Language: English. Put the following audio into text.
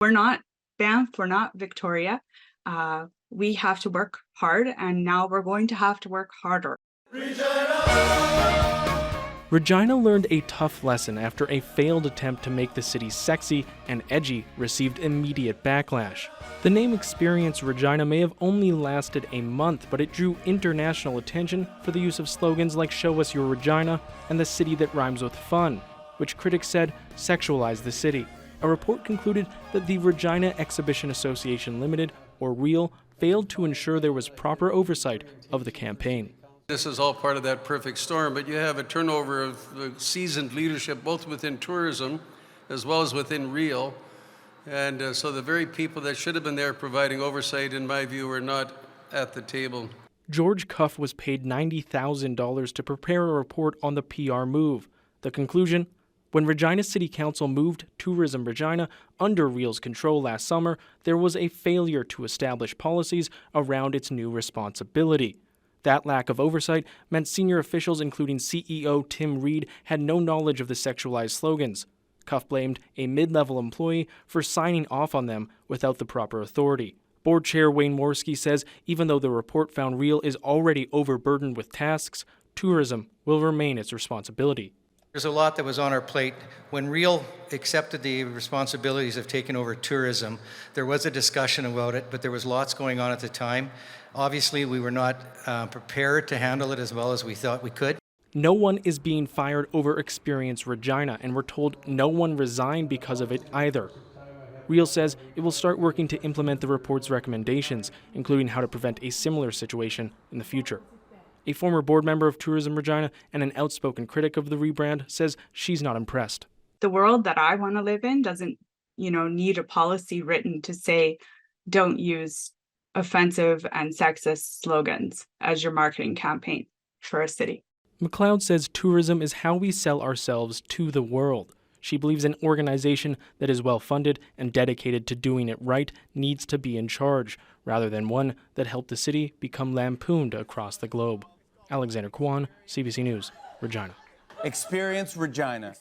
We're not Banff, we're not Victoria. We have to work hard, and now we're going to have to work harder. Regina learned a tough lesson after a failed attempt to make the city sexy and edgy received immediate backlash. The name Experience Regina may have only lasted a month, but it drew international attention for the use of slogans like "Show us your Regina" and "The city that rhymes with fun," which critics said sexualized the city. A report concluded that the Regina Exhibition Association Limited, or REAL, failed to ensure there was proper oversight of the campaign. This is all part of that perfect storm, but you have a turnover of seasoned leadership, both within tourism as well as within REAL. And so the very people that should have been there providing oversight, in my view, are not at the table. George Cuff was paid $90,000 to prepare a report on the PR move. The conclusion? When Regina City Council moved Tourism Regina under REAL's control last summer, there was a failure to establish policies around its new responsibility. That lack of oversight meant senior officials, including CEO Tim Reed, had no knowledge of the sexualized slogans. Cuff blamed a mid-level employee for signing off on them without the proper authority. Board Chair Wayne Morski says even though the report found REAL is already overburdened with tasks, tourism will remain its responsibility. There's a lot that was on our plate. When REAL accepted the responsibilities of taking over tourism, there was a discussion about it, but there was lots going on at the time. Obviously, we were not prepared to handle it as well as we thought we could. No one is being fired over Experience Regina, and we're told no one resigned because of it either. REAL says it will start working to implement the report's recommendations, including how to prevent a similar situation in the future. A former board member of Tourism Regina and an outspoken critic of the rebrand says she's not impressed. The world that I want to live in doesn't, need a policy written to say, don't use offensive and sexist slogans as your marketing campaign for a city. McLeod says tourism is how we sell ourselves to the world. She believes an organization that is well-funded and dedicated to doing it right needs to be in charge, rather than one that helped the city become lampooned across the globe. Alexander Kwan, CBC News, Regina. Experience Regina.